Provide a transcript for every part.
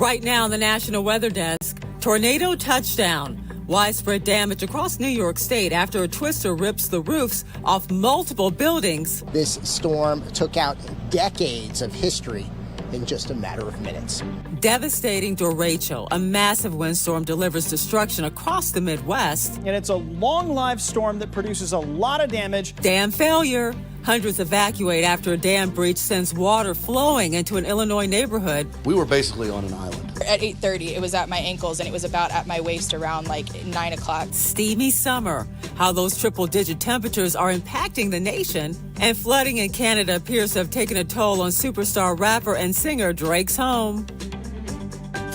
Right now on the National Weather Desk, tornado touchdown. Widespread damage across New York State after a twister rips the roofs off multiple buildings. This storm took out decades of history in just a matter of minutes. Devastating Derecho, a massive windstorm delivers destruction across the Midwest. And it's a long-lived storm that produces a lot of damage. Dam failure. Hundreds evacuate after a dam breach sends water flowing into an Illinois neighborhood. We were basically on an island. At 8:30, it was at my ankles, and it was about at my waist around like 9 o'clock. Steamy summer. How those triple-digit temperatures are impacting the nation. And flooding in Canada appears to have taken a toll on superstar rapper and singer Drake's home.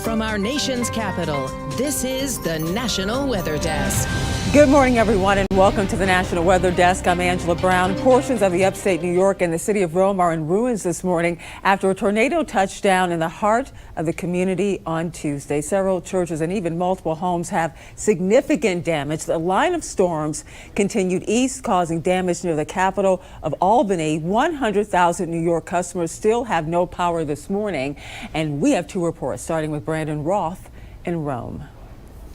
From our nation's capital, this is the National Weather Desk. Good morning, everyone, and welcome to the National Weather Desk. I'm Angela Brown. Portions of the upstate New York and the city of Rome are in ruins this morning after a tornado touched down in the heart of the community on Tuesday. Several churches and even multiple homes have significant damage. The line of storms continued east, causing damage near the capital of Albany. 100,000 New York customers still have no power this morning. And we have two reports, starting with Brandon Roth in Rome.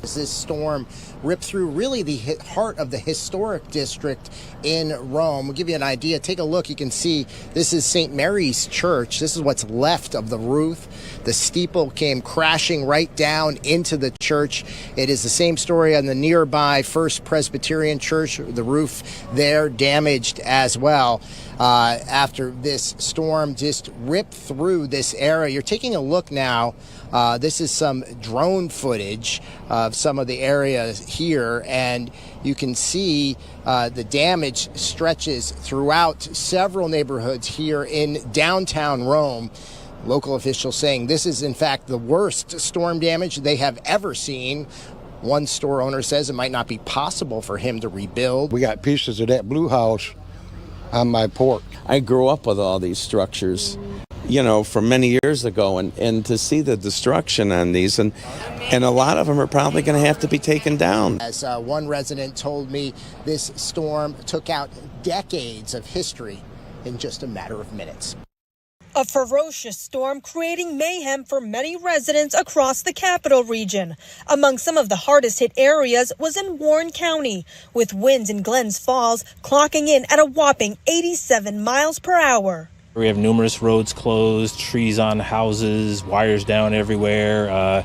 This storm ripped through really the heart of the historic district in Rome. We'll give you an idea. Take a look. You can see this is St. Mary's Church. This is what's left of the roof. The steeple came crashing right down into the church. It is the same story on the nearby First Presbyterian Church. The roof there damaged as well. After this storm just ripped through this area. You're taking a look now. This is some drone footage of some of the areas here, and you can see the damage stretches throughout several neighborhoods here in downtown Rome. Local officials saying this is, in fact, the worst storm damage they have ever seen. One store owner says it might not be possible for him to rebuild. We got pieces of that blue house on my porch. I grew up with all these structures, you know, from many years ago, and to see the destruction on these, and a lot of them are probably going to have to be taken down. As one resident told me, this storm took out decades of history in just a matter of minutes. A ferocious storm creating mayhem for many residents across the capital region. Among some of the hardest hit areas was in Warren County, with winds in Glens Falls clocking in at a whopping 87 miles per hour. We have numerous roads closed, trees on houses, wires down everywhere.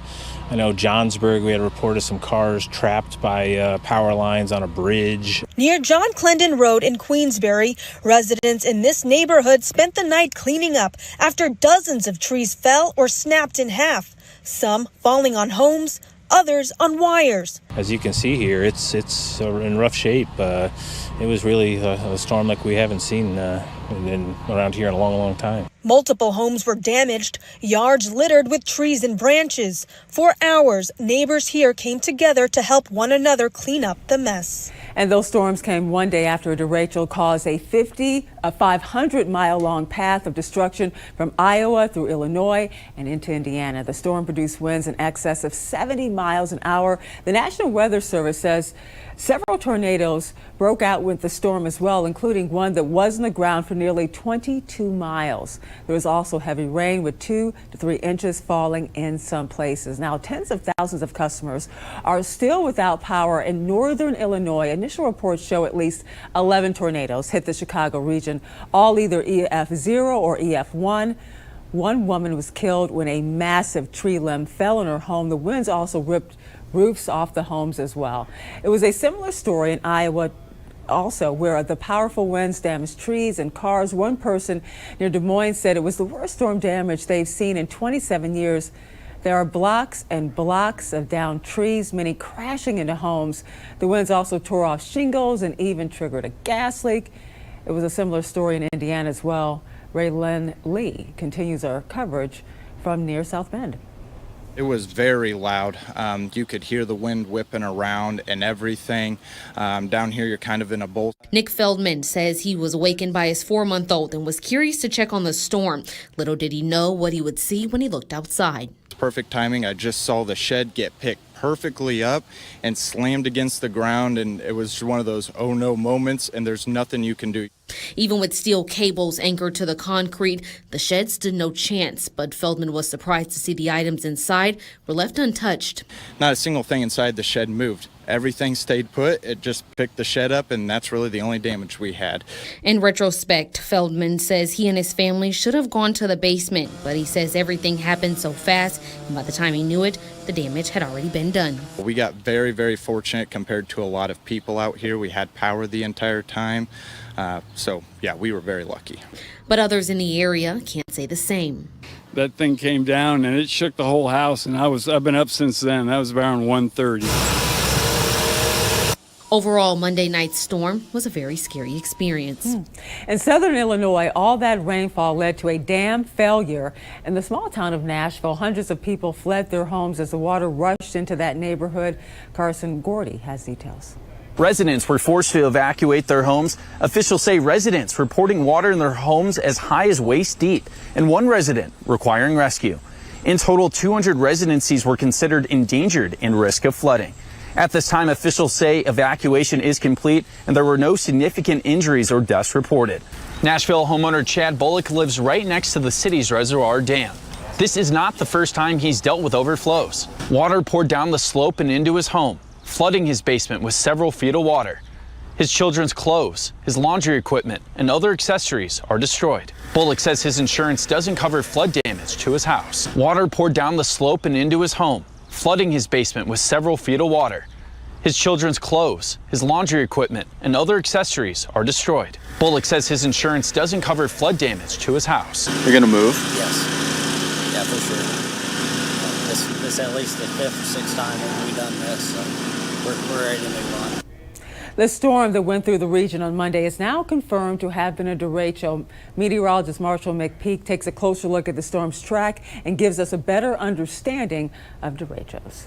I know Johnsburg, we had a report of some cars trapped by power lines on a bridge. Near John Clendon Road in Queensbury, residents in this neighborhood spent the night cleaning up after dozens of trees fell or snapped in half, some falling on homes, others on wires. As you can see here, it's in rough shape. It was really a storm like we haven't seen around here in a long, long time. Multiple homes were damaged, yards littered with trees and branches. For hours, neighbors here came together to help one another clean up the mess. And those storms came one day after a derecho caused a 500-mile-long path of destruction from Iowa through Illinois and into Indiana. The storm produced winds in excess of 70 miles an hour. The National Weather Service says several tornadoes broke out with the storm as well, including one that was on the ground for nearly 22 miles. There was also heavy rain with 2 to 3 inches falling in some places. Now, tens of thousands of customers are still without power in northern Illinois. Initial reports show at least 11 tornadoes hit the Chicago region, all either EF0 or EF1. One woman was killed when a massive tree limb fell on her home. The winds also ripped roofs off the homes as well. It was a similar story in Iowa also, where the powerful winds damaged trees and cars. One person near Des Moines said it was the worst storm damage they've seen in 27 years. There are blocks and blocks of downed trees, many crashing into homes. The winds also tore off shingles and even triggered a gas leak. It was a similar story in Indiana as well. Raylyn Lee continues our coverage from near South Bend. It was very loud. You could hear the wind whipping around and everything. Down here, you're kind of in a bowl. Nick Feldman says he was awakened by his 4-month-old and was curious to check on the storm. Little did he know what he would see when he looked outside. Perfect timing. I just saw the shed get picked perfectly up and slammed against the ground, and it was one of those oh no moments, and there's nothing you can do. Even with steel cables anchored to the concrete, the shed stood no chance, but Feldman was surprised to see the items inside were left untouched. Not a single thing inside the shed moved. Everything stayed put. It just picked the shed up, and that's really the only damage we had. In retrospect, Feldman says he and his family should have gone to the basement, but he says everything happened so fast, and by the time he knew it, the damage had already been done. We got very, very fortunate compared to a lot of people out here. We had power the entire time. So, yeah, we were very lucky. But others in the area can't say the same. That thing came down, and it shook the whole house, and I've been up since then. That was around 1:30. Overall, Monday night's storm was a very scary experience. In southern Illinois, all that rainfall led to a dam failure in the small town of Nashville. Hundreds of people fled their homes as the water rushed into that neighborhood. Carson Gordy has details. Residents were forced to evacuate their homes. Officials say residents reporting water in their homes as high as waist deep, and one resident requiring rescue. In total, 200 residencies were considered endangered in risk of flooding. At this time, officials say evacuation is complete and there were no significant injuries or deaths reported. Nashville homeowner Chad Bullock lives right next to the city's reservoir dam. This is not the first time he's dealt with overflows. Water poured down the slope and into his home, flooding his basement with several feet of water. His children's clothes, his laundry equipment, and other accessories are destroyed. Bullock says his insurance doesn't cover flood damage to his house. Water poured down the slope and into his home, flooding his basement with several feet of water. His children's clothes, his laundry equipment, and other accessories are destroyed. Bullock says his insurance doesn't cover flood damage to his house. You're gonna move? Yes. Yeah, for sure. This at least the 5th or 6th time that we've done this, so we're ready to move on. The storm that went through the region on Monday is now confirmed to have been a derecho. Meteorologist Marshall McPeak takes a closer look at the storm's track and gives us a better understanding of derechos.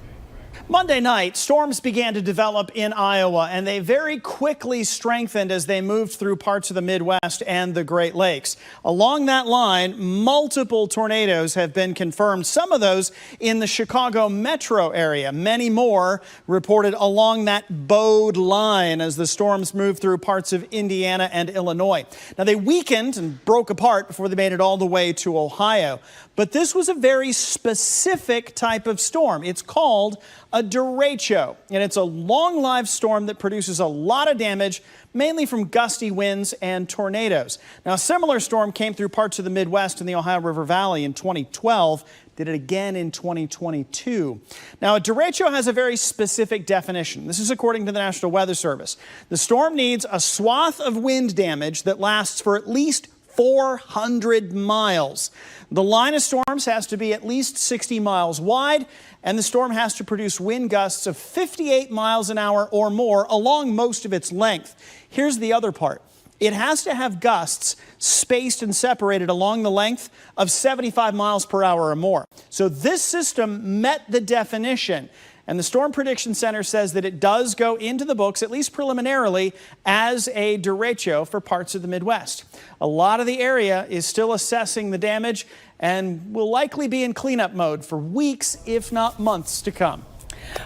Monday night, storms began to develop in Iowa, and they very quickly strengthened as they moved through parts of the Midwest and the Great Lakes. Along that line, multiple tornadoes have been confirmed, some of those in the Chicago metro area. Many more reported along that bowed line as the storms moved through parts of Indiana and Illinois. Now, they weakened and broke apart before they made it all the way to Ohio. But this was a very specific type of storm. It's called a derecho, and it's a long-lived storm that produces a lot of damage, mainly from gusty winds and tornadoes. Now, a similar storm came through parts of the Midwest and the Ohio River Valley in 2012, did it again in 2022. Now, a derecho has a very specific definition. This is according to the National Weather Service. The storm needs a swath of wind damage that lasts for at least 400 miles. The line of storms has to be at least 60 miles wide, and the storm has to produce wind gusts of 58 miles an hour or more along most of its length. Here's the other part. It has to have gusts spaced and separated along the length of 75 miles per hour or more. So this system met the definition. And the Storm Prediction Center says that it does go into the books, at least preliminarily, as a derecho for parts of the Midwest. A lot of the area is still assessing the damage and will likely be in cleanup mode for weeks, if not months, to come.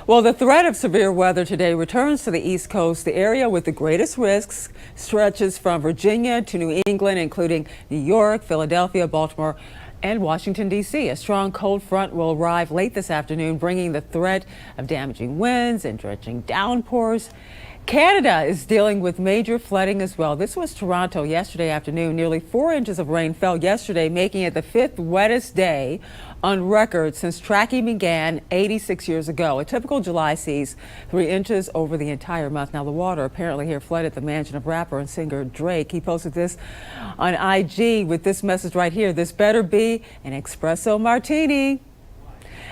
Well, the threat of severe weather today returns to the East Coast. The area with the greatest risks stretches from Virginia to New England, including New York, Philadelphia, Baltimore, and Washington, D.C. A strong cold front will arrive late this afternoon, bringing the threat of damaging winds and drenching downpours. Canada is dealing with major flooding as well. This was Toronto yesterday afternoon. Nearly 4 inches of rain fell yesterday, making it the 5th wettest day on record since tracking began 86 years ago. A typical July sees 3 inches over the entire month. Now, the water apparently here flooded the mansion of rapper and singer Drake. He posted this on IG with this message right here: "This better be an espresso martini."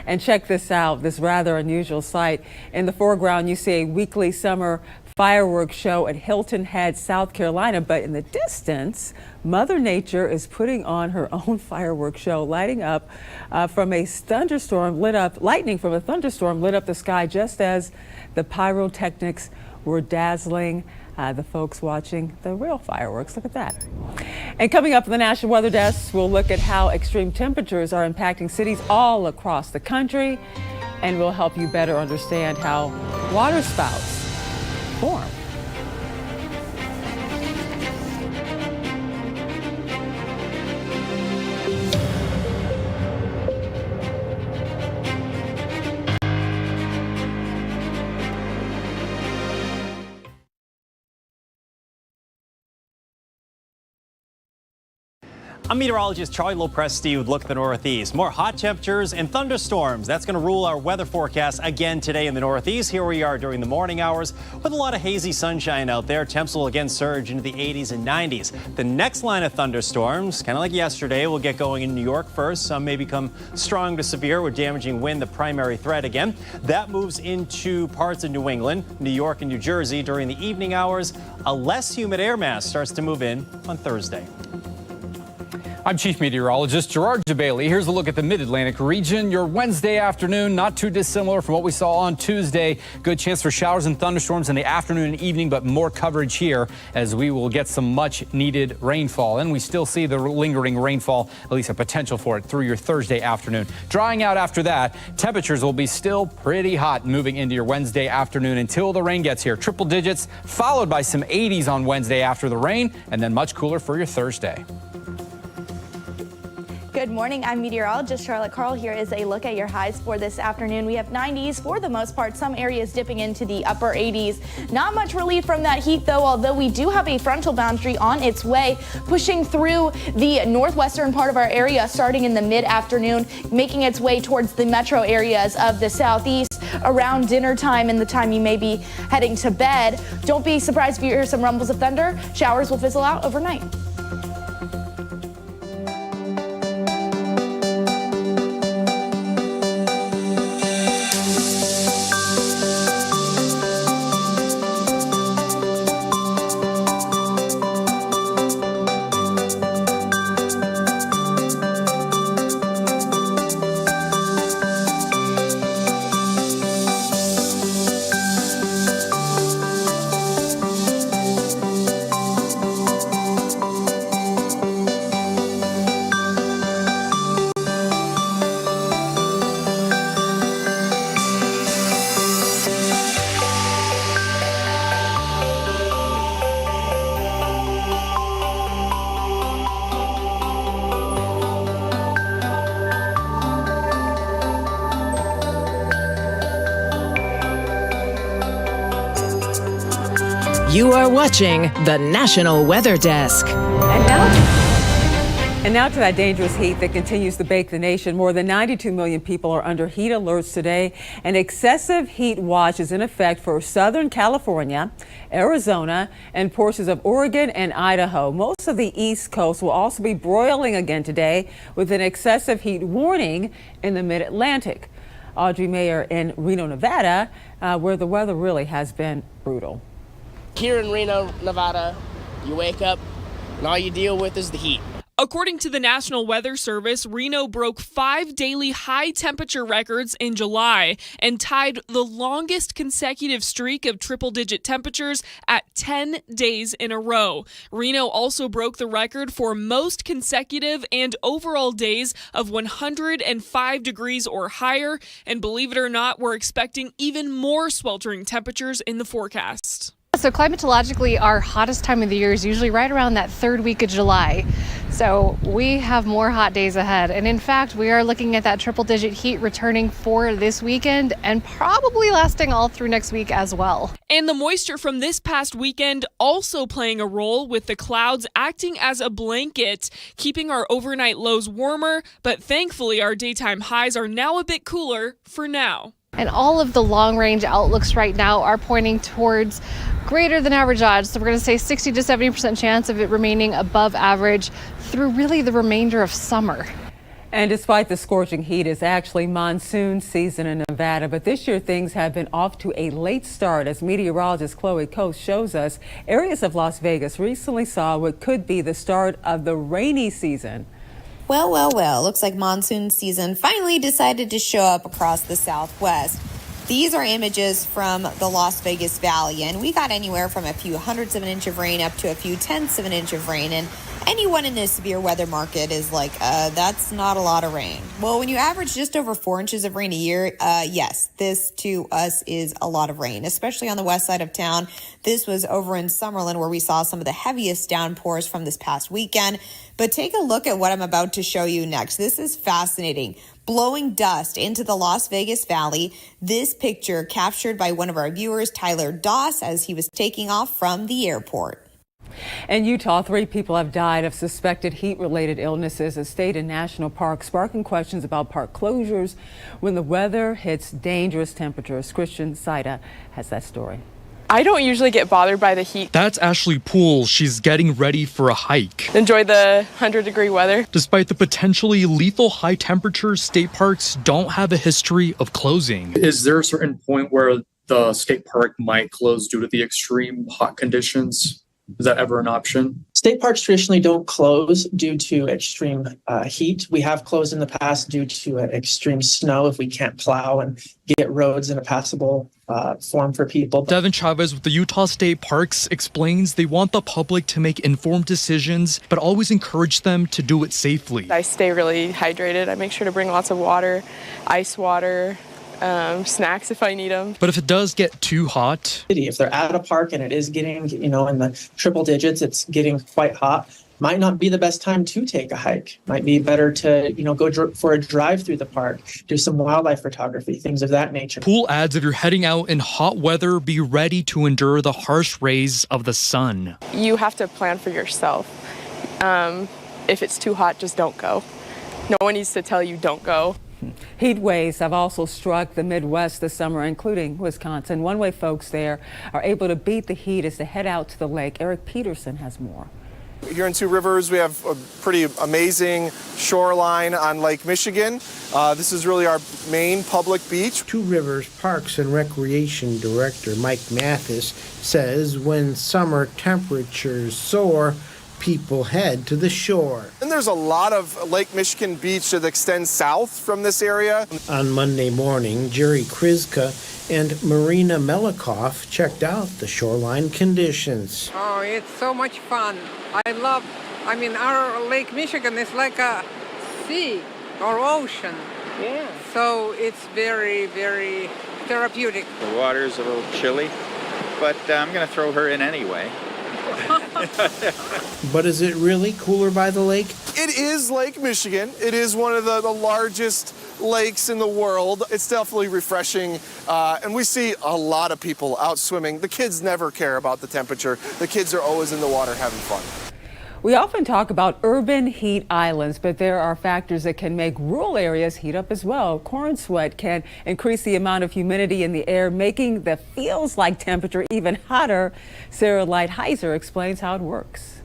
And check this out, this rather unusual sight. In the foreground, you see a weekly summer fireworks show at Hilton Head, South Carolina. But in the distance, Mother Nature is putting on her own fireworks show, lighting up from a thunderstorm lit up, lightning from a thunderstorm lit up the sky just as the pyrotechnics were dazzling the folks watching the real fireworks. Look at that. And coming up on the National Weather Desk, we'll look at how extreme temperatures are impacting cities all across the country, and we'll help you better understand how waterspouts form. I'm meteorologist Charlie Lopresti with Look at the Northeast. More hot temperatures and thunderstorms. That's going to rule our weather forecast again today in the Northeast. Here we are during the morning hours with a lot of hazy sunshine out there. Temps will again surge into the 80s and 90s. The next line of thunderstorms, kind of like yesterday, will get going in New York first. Some may become strong to severe with damaging wind, the primary threat again. That moves into parts of New England, New York and New Jersey during the evening hours. A less humid air mass starts to move in on Thursday. I'm Chief Meteorologist Gerard Jabali. Here's a look at the Mid-Atlantic region. Your Wednesday afternoon, not too dissimilar from what we saw on Tuesday. Good chance for showers and thunderstorms in the afternoon and evening, but more coverage here as we will get some much-needed rainfall. And we still see the lingering rainfall, at least a potential for it, through your Thursday afternoon. Drying out after that, temperatures will be still pretty hot moving into your Wednesday afternoon until the rain gets here. Triple digits, followed by some 80s on Wednesday after the rain, and then much cooler for your Thursday. Good morning. I'm meteorologist Charlotte Carl. Here is a look at your highs for this afternoon. We have 90s for the most part, some areas dipping into the upper 80s. Not much relief from that heat, though, although we do have a frontal boundary on its way, pushing through the northwestern part of our area starting in the mid-afternoon, making its way towards the metro areas of the southeast around dinner time and the time you may be heading to bed. Don't be surprised if you hear some rumbles of thunder. Showers will fizzle out overnight. You are watching the National Weather Desk. And now to that dangerous heat that continues to bake the nation. More than 92 million people are under heat alerts today. An excessive heat watch is in effect for Southern California, Arizona, and portions of Oregon and Idaho. Most of the East Coast will also be broiling again today with an excessive heat warning in the Mid-Atlantic. Audrey Mayer in Reno, Nevada, where the weather really has been brutal. Here in Reno, Nevada, you wake up and all you deal with is the heat. According to the National Weather Service, Reno broke 5 daily high temperature records in July and tied the longest consecutive streak of triple-digit temperatures at 10 days in a row. Reno also broke the record for most consecutive and overall days of 105 degrees or higher. And believe it or not, we're expecting even more sweltering temperatures in the forecast. So climatologically, our hottest time of the year is usually right around that third week of July. So we have more hot days ahead. And in fact, we are looking at that triple-digit heat returning for this weekend and probably lasting all through next week as well. And the moisture from this past weekend also playing a role, with the clouds acting as a blanket, keeping our overnight lows warmer. But thankfully, our daytime highs are now a bit cooler for now. And all of the long-range outlooks right now are pointing towards greater than average odds. So we're going to say 60 to 70% chance of it remaining above average through really the remainder of summer. And despite the scorching heat, it's actually monsoon season in Nevada. But this year, things have been off to a late start. As meteorologist Chloe Coast shows us, areas of Las Vegas recently saw what could be the start of the rainy season. Well, looks like monsoon season finally decided to show up across the Southwest. These are images from the Las Vegas Valley, and we got anywhere from a few hundredths of an inch of rain up to a few tenths of an inch of rain. And anyone in this severe weather market is like, that's not a lot of rain. Well, when you average just over 4 inches of rain a year, yes, this to us is a lot of rain, especially on the west side of town. This was over in Summerlin, where we saw some of the heaviest downpours from this past weekend. But take a look at what I'm about to show you next. This is fascinating. Blowing dust into the Las Vegas Valley. This picture captured by one of our viewers, Tyler Doss, as he was taking off from the airport. In Utah, 3 people have died of suspected heat-related illnesses at state and national parks, sparking questions about park closures when the weather hits dangerous temperatures. Christian Saida has that story. I don't usually get bothered by the heat. That's Ashley Poole. She's getting ready for a hike. Enjoy the 100-degree weather. Despite the potentially lethal high temperatures, state parks don't have a history of closing. Is there a certain point where the state park might close due to the extreme hot conditions? Is that ever an option? State parks traditionally don't close due to extreme heat. We have closed in the past due to extreme snow if we can't plow and get roads in a passable form for people. Devin Chavez with the Utah State Parks explains they want the public to make informed decisions, but always encourage them to do it safely. I stay really hydrated. I make sure to bring lots of water, ice water, snacks if I need them. But if it does get too hot, if they're at a park and it is getting, in the triple digits, it's getting quite hot, might not be the best time to take a hike. Might be better to, go for a drive through the park, do some wildlife photography, things of that nature. Poole adds if you're heading out in hot weather, be ready to endure the harsh rays of the sun. You have to plan for yourself. If it's too hot, just don't go. No one needs to tell you don't go. Heat waves have also struck the Midwest this summer, including Wisconsin. One way folks there are able to beat the heat is to head out to the lake. Eric Peterson has more. Here in Two Rivers, we have a pretty amazing shoreline on Lake Michigan. This is really our main public beach. Two Rivers Parks and Recreation Director Mike Mathis says when summer temperatures soar, people head to the shore. And there's a lot of Lake Michigan beach that extends south from this area. On Monday morning, Jerry Krizka and Marina Melikoff checked out the shoreline conditions. Oh, it's so much fun. Our Lake Michigan is like a sea or ocean. Yeah. So it's very, very therapeutic. The water's a little chilly, but I'm going to throw her in anyway. But is it really cooler by the lake? It is Lake Michigan. It is one of the largest lakes in the world. It's definitely refreshing, and we see a lot of people out swimming. The kids never care about the temperature. The kids are always in the water having fun. We often talk about urban heat islands, but there are factors that can make rural areas heat up as well. Corn sweat can increase the amount of humidity in the air, making the feels-like temperature even hotter. Sarah Lighthizer explains how it works.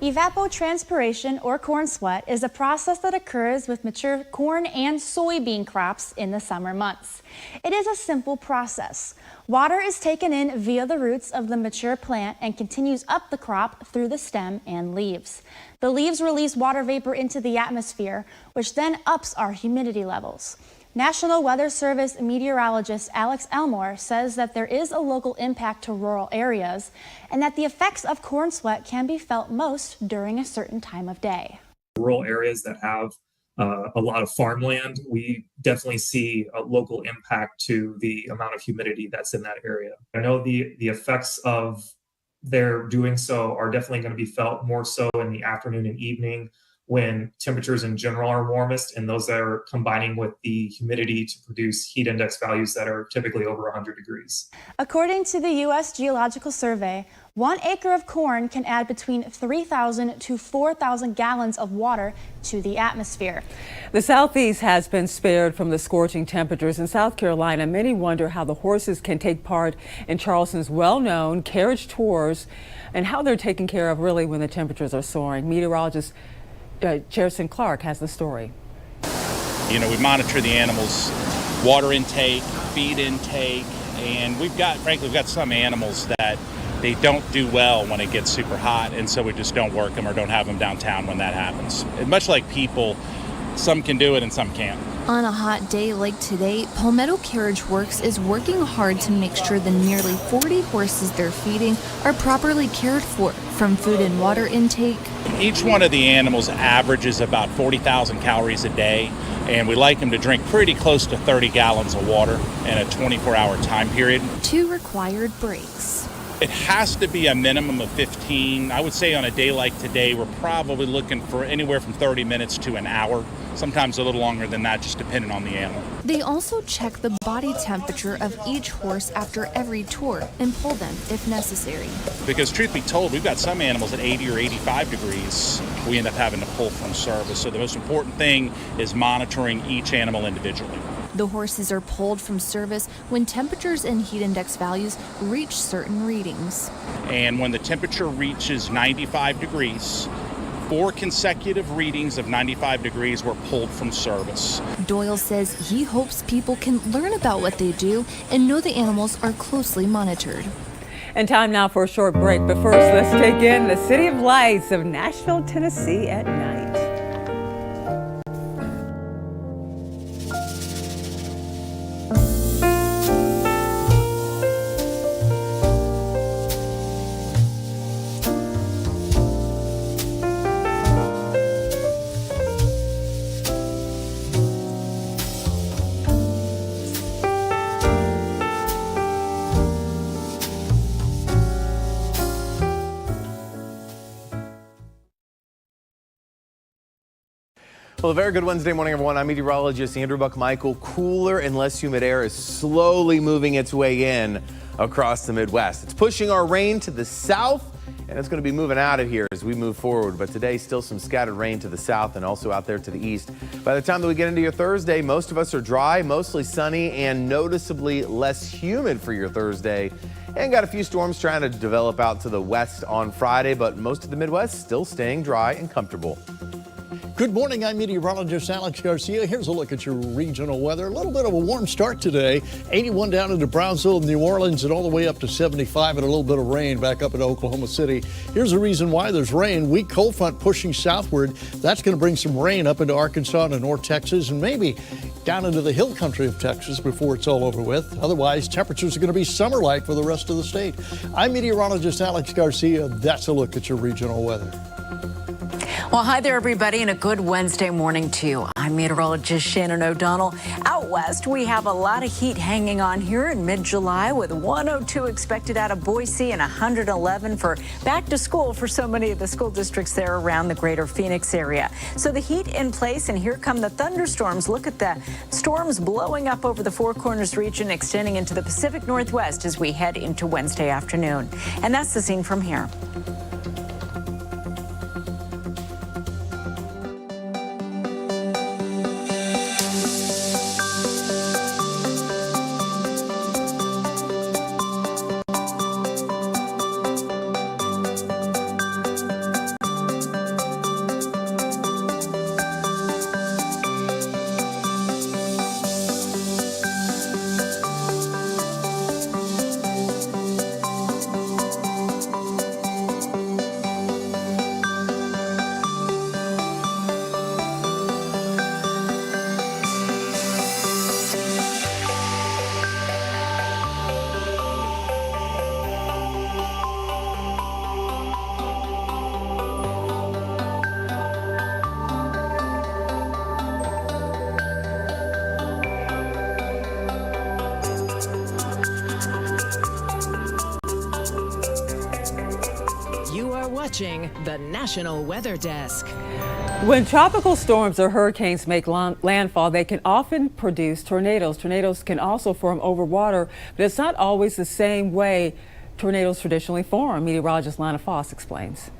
Evapotranspiration, or corn sweat, is a process that occurs with mature corn and soybean crops in the summer months. It is a simple process. Water is taken in via the roots of the mature plant and continues up the crop through the stem and leaves. The leaves release water vapor into the atmosphere, which then ups our humidity levels. National Weather Service meteorologist Alex Elmore says that there is a local impact to rural areas and that the effects of corn sweat can be felt most during a certain time of day. Rural areas that have a lot of farmland, we definitely see a local impact to the amount of humidity that's in that area. I know the effects of their doing so are definitely going to be felt more so in the afternoon and evening, when temperatures in general are warmest, and those that are combining with the humidity to produce heat index values that are typically over 100 degrees. According to the U.S. Geological Survey, 1 acre of corn can add between 3,000 to 4,000 gallons of water to the atmosphere. The Southeast has been spared from the scorching temperatures. In South Carolina, many wonder how the horses can take part in Charleston's well-known carriage tours and how they're taken care of really when the temperatures are soaring. Meteorologist Cherson Clark has the story. We monitor the animals' water intake, feed intake, and we've got some animals that they don't do well when it gets super hot, and so we just don't work them or don't have them downtown when that happens. And much like people, some can do it and some can't. On a hot day like today, Palmetto Carriage Works is working hard to make sure the nearly 40 horses they're feeding are properly cared for, from food and water intake. Each one of the animals averages about 40,000 calories a day, and we like them to drink pretty close to 30 gallons of water in a 24-hour time period. 2 required breaks. It has to be a minimum of 15. I would say on a day like today, we're probably looking for anywhere from 30 minutes to an hour, sometimes a little longer than that, just depending on the animal. They also check the body temperature of each horse after every tour and pull them if necessary. Because truth be told, we've got some animals at 80 or 85 degrees we end up having to pull from service. So the most important thing is monitoring each animal individually. The horses are pulled from service when temperatures and heat index values reach certain readings. And when the temperature reaches 95 degrees, 4 consecutive readings of 95 degrees were pulled from service. Doyle says he hopes people can learn about what they do and know the animals are closely monitored. And time now for a short break, but first let's take in the City of Lights of Nashville, Tennessee at night. Well, a very good Wednesday morning, everyone. I'm meteorologist Andrew Buckmichael. Cooler and less humid air is slowly moving its way in across the Midwest. It's pushing our rain to the south, and it's going to be moving out of here as we move forward. But today, still some scattered rain to the south and also out there to the east. By the time that we get into your Thursday, most of us are dry, mostly sunny, and noticeably less humid for your Thursday. And got a few storms trying to develop out to the west on Friday, but most of the Midwest still staying dry and comfortable. Good morning, I'm meteorologist Alex Garcia. Here's a look at your regional weather. A little bit of a warm start today. 81 down into Brownsville, New Orleans, and all the way up to 75 and a little bit of rain back up in Oklahoma City. Here's the reason why there's rain. Weak cold front pushing southward. That's going to bring some rain up into Arkansas and North Texas and maybe down into the hill country of Texas before it's all over with. Otherwise, temperatures are going to be summer-like for the rest of the state. I'm meteorologist Alex Garcia. That's a look at your regional weather. Well, hi there, everybody, and a good Wednesday morning to you. I'm meteorologist Shannon O'Donnell. Out west, we have a lot of heat hanging on here in mid-July with 102 expected out of Boise and 111 for back to school for so many of the school districts there around the greater Phoenix area. So the heat in place, and here come the thunderstorms. Look at the storms blowing up over the Four Corners region, extending into the Pacific Northwest as we head into Wednesday afternoon. And that's the scene from here. Watching the National Weather Desk. When tropical storms or hurricanes make landfall, they can often produce tornadoes. Tornadoes can also form over water, but it's not always the same way tornadoes traditionally form. Meteorologist Lana Foss explains.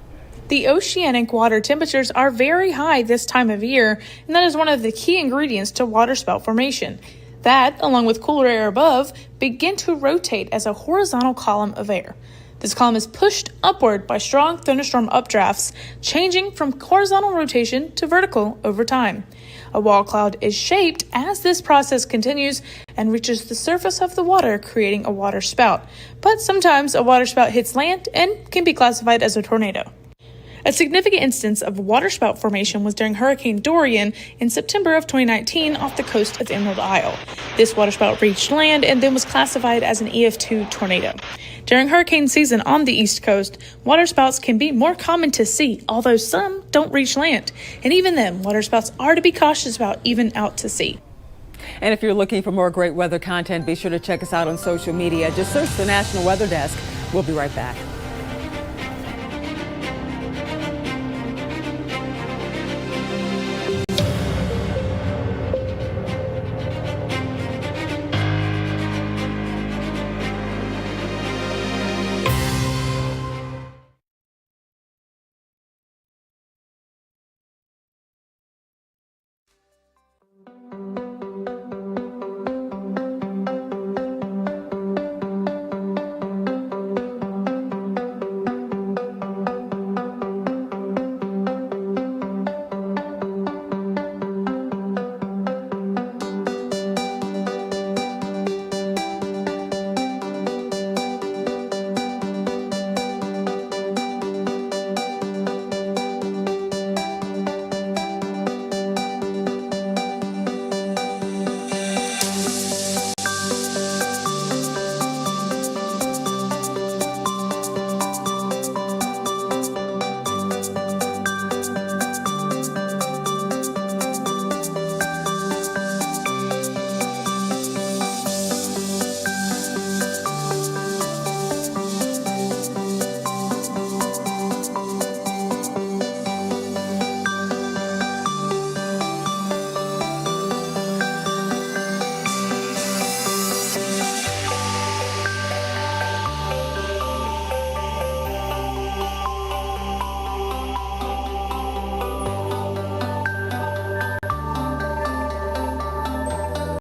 The oceanic water temperatures are very high this time of year, and that is one of the key ingredients to waterspout formation. That, along with cooler air above, begin to rotate as a horizontal column of air. This column is pushed upward by strong thunderstorm updrafts, changing from horizontal rotation to vertical over time. A wall cloud is shaped as this process continues and reaches the surface of the water, creating a waterspout. But sometimes a waterspout hits land and can be classified as a tornado. A significant instance of waterspout formation was during Hurricane Dorian in September of 2019 off the coast of Emerald Isle. This waterspout reached land and then was classified as an EF2 tornado. During hurricane season on the East Coast, waterspouts can be more common to see, although some don't reach land. And even then, waterspouts are to be cautious about even out to sea. And if you're looking for more great weather content, be sure to check us out on social media. Just search the National Weather Desk We'll be right back.